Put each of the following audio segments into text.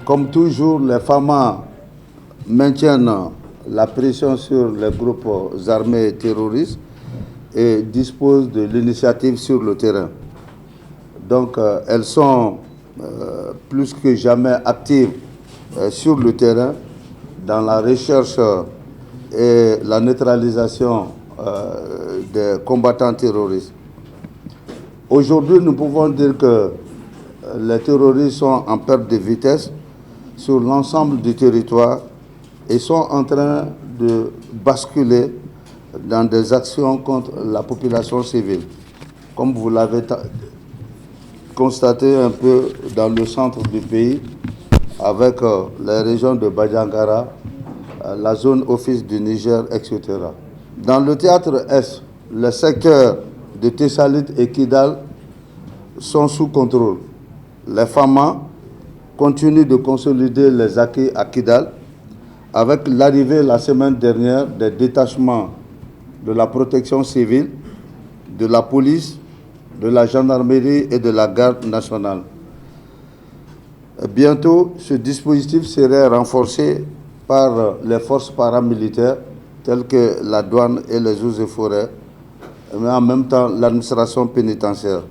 Comme toujours, les FAMA maintiennent la pression sur les groupes armés terroristes et disposent de l'initiative sur le terrain. Donc, elles sont plus que jamais actives sur le terrain dans la recherche et la neutralisation des combattants terroristes. Aujourd'hui, nous pouvons dire que les terroristes sont en perte de vitesse sur l'ensemble du territoire et sont en train de basculer dans des actions contre la population civile. Comme vous l'avez constaté un peu dans le centre du pays, avec les régions de Badiangara, la zone office du Niger, etc. Dans le théâtre Est, les secteurs de Tessalit et Kidal sont sous contrôle. Les FAMA continuent de consolider les acquis à Kidal avec l'arrivée la semaine dernière des détachements de la protection civile, de la police, de la gendarmerie et de la garde nationale. Bientôt, ce dispositif serait renforcé par les forces paramilitaires telles que la douane et les eaux et forêts, mais en même temps l'administration pénitentiaire.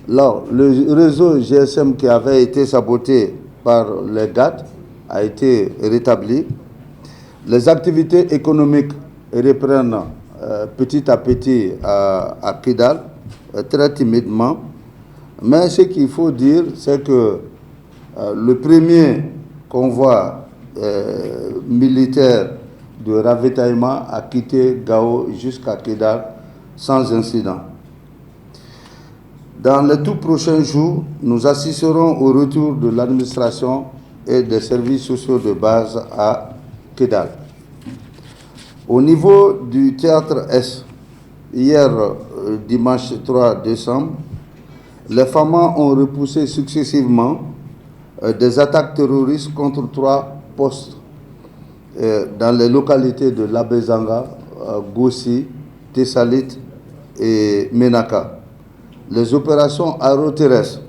Alors, le réseau GSM qui avait été saboté par les GAT a été rétabli. Les activités économiques reprennent petit à petit à Kidal, très timidement. Mais ce qu'il faut dire, c'est que le premier convoi militaire de ravitaillement a quitté Gao jusqu'à Kidal sans incident. Dans les tout prochains jours, nous assisterons au retour de l'administration et des services sociaux de base à Kidal. Au niveau du théâtre S, hier, dimanche 3 décembre, les FAMA ont repoussé successivement des attaques terroristes contre 3 postes dans les localités de Labezanga, Gossi, Tessalit et Menaka. Les opérations aéroterrestres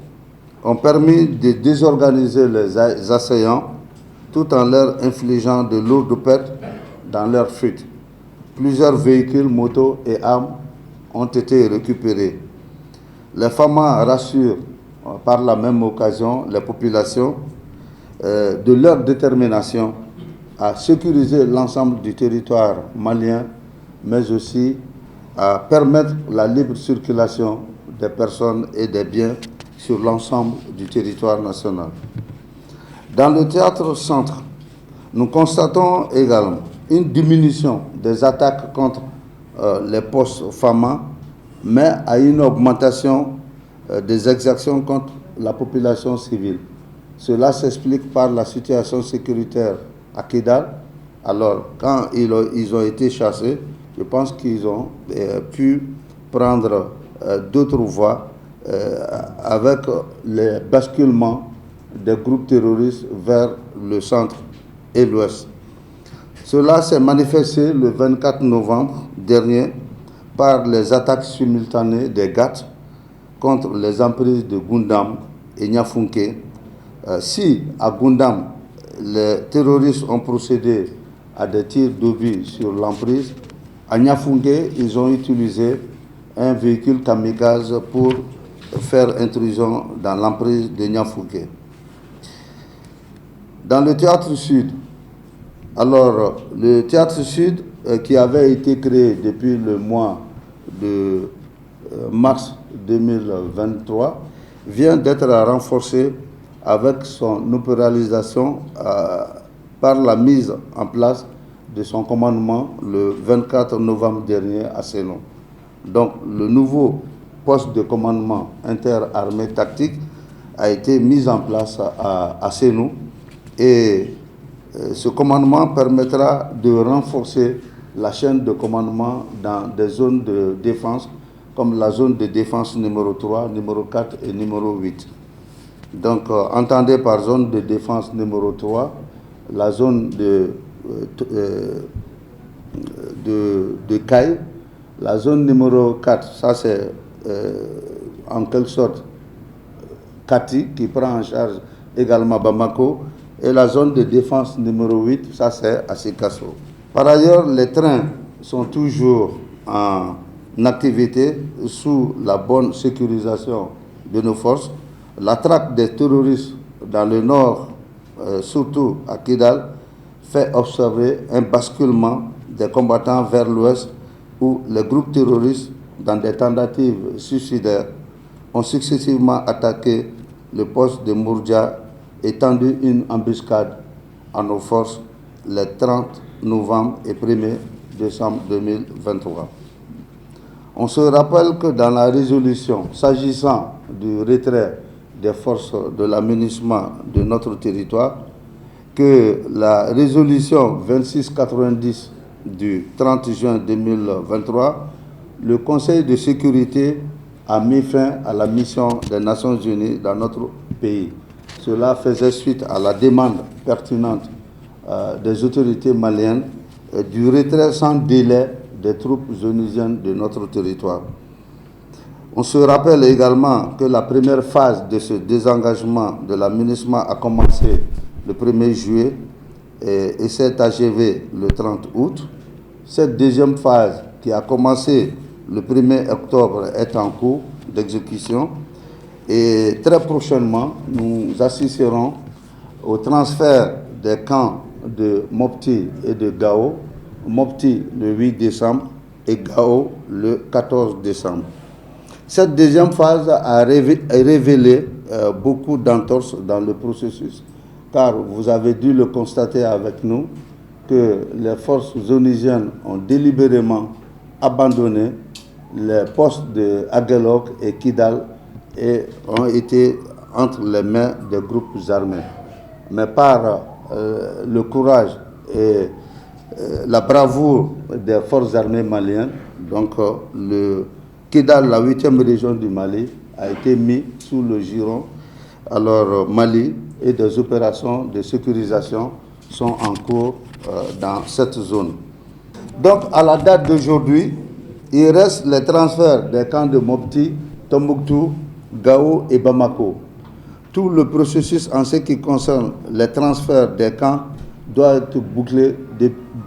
ont permis de désorganiser les assaillants tout en leur infligeant de lourdes pertes dans leur fuite. Plusieurs véhicules, motos et armes ont été récupérés. Les FAMA rassurent par la même occasion les populations de leur détermination à sécuriser l'ensemble du territoire malien, mais aussi à permettre la libre circulation des personnes et des biens sur l'ensemble du territoire national. Dans le théâtre centre, nous constatons également une diminution des attaques contre les postes FAMA, mais à une augmentation des exactions contre la population civile. Cela s'explique par la situation sécuritaire à Kidal. Alors, quand ils ont été chassés, je pense qu'ils ont pu prendre d'autres voies avec les basculements des groupes terroristes vers le centre et l'ouest. Cela s'est manifesté le 24 novembre dernier par les attaques simultanées des GAT contre les emprises de Gundam et Niafunke. Si à Gundam, les terroristes ont procédé à des tirs d'obus sur l'emprise, à Niafunke, ils ont utilisé un véhicule kamikaze pour faire intrusion dans l'emprise de Niafunke. Dans le théâtre sud, alors le théâtre sud qui avait été créé depuis le mois de mars 2023 vient d'être renforcé avec son opéralisation par la mise en place de son commandement le 24 novembre dernier à Sénon. Donc le nouveau poste de commandement interarmée tactique a été mis en place à Sénou et ce commandement permettra de renforcer la chaîne de commandement dans des zones de défense comme la zone de défense numéro 3, numéro 4 et numéro 8. Donc entendez par zone de défense numéro 3 la zone de Caille. La zone numéro 4, ça c'est en quelque sorte Kati qui prend en charge également Bamako, et la zone de défense numéro 8, ça c'est à Sikasso. Par ailleurs, les trains sont toujours en activité sous la bonne sécurisation de nos forces. La traque des terroristes dans le nord, surtout à Kidal, fait observer un basculement des combattants vers l'ouest où les groupes terroristes, dans des tentatives suicidaires, ont successivement attaqué le poste de Mourdja et tendu une embuscade à nos forces les 30 novembre et 1er décembre 2023. On se rappelle que dans la résolution s'agissant du retrait des forces de l'aménagement de notre territoire, que la résolution 2690 du 30 juin 2023, le Conseil de sécurité a mis fin à la mission des Nations Unies dans notre pays. Cela faisait suite à la demande pertinente des autorités maliennes du retrait sans délai des troupes onusiennes de notre territoire. On se rappelle également que la première phase de ce désengagement de l'aménagement a commencé le 1er juillet et s'est achevée le 30 août. Cette deuxième phase qui a commencé le 1er octobre est en cours d'exécution et très prochainement nous assisterons au transfert des camps de Mopti et de Gao, Mopti le 8 décembre et Gao le 14 décembre. Cette deuxième phase a révélé beaucoup d'entorses dans le processus, car vous avez dû le constater avec nous que les forces onusiennes ont délibérément abandonné les postes de Aguelok et Kidal et ont été entre les mains des groupes armés. Mais par le courage et la bravoure des forces armées maliennes, donc le Kidal, la 8e région du Mali, a été mis sous le giron. Alors Mali et des opérations de sécurisation sont en cours dans cette zone. Donc à la date d'aujourd'hui, il reste les transferts des camps de Mopti, Tombouctou, Gao et Bamako. Tout le processus en ce qui concerne les transferts des camps doit être bouclé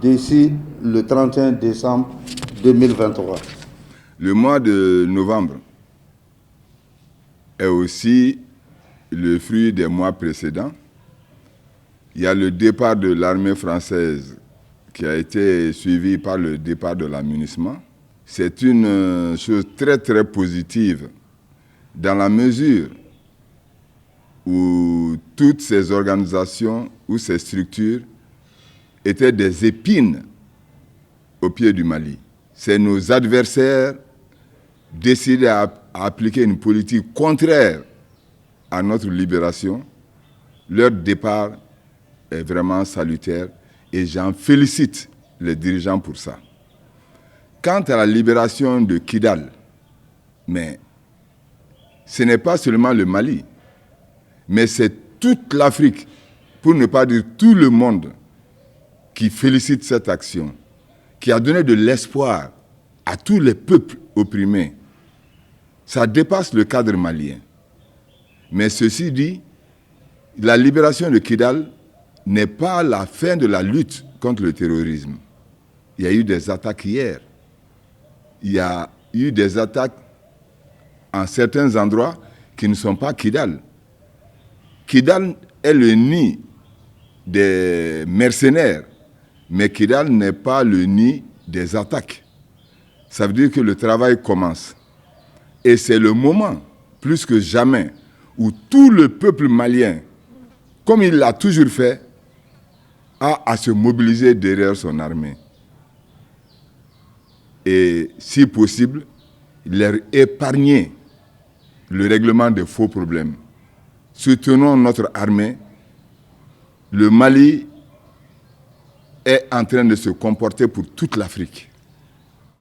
d'ici le 31 décembre 2023. Le mois de novembre est aussi le fruit des mois précédents. Il y a le départ de l'armée française qui a été suivi par le départ de l'aménagement. C'est une chose très très positive dans la mesure où toutes ces organisations ou ces structures étaient des épines au pied du Mali. C'est nos adversaires décidés à appliquer une politique contraire à notre libération. Leur départ est vraiment salutaire et j'en félicite les dirigeants pour ça. Quant à la libération de Kidal, mais ce n'est pas seulement le Mali, mais c'est toute l'Afrique, pour ne pas dire tout le monde, qui félicite cette action, qui a donné de l'espoir à tous les peuples opprimés. Ça dépasse le cadre malien. Mais ceci dit, la libération de Kidal n'est pas la fin de la lutte contre le terrorisme. Il y a eu des attaques hier. Il y a eu des attaques en certains endroits qui ne sont pas Kidal. Kidal est le nid des mercenaires, mais Kidal n'est pas le nid des attaques. Ça veut dire que le travail commence. Et c'est le moment, plus que jamais, où tout le peuple malien, comme il l'a toujours fait, a à se mobiliser derrière son armée. Et si possible, leur épargner le règlement des faux problèmes. Soutenons notre armée. Le Mali est en train de se comporter pour toute l'Afrique.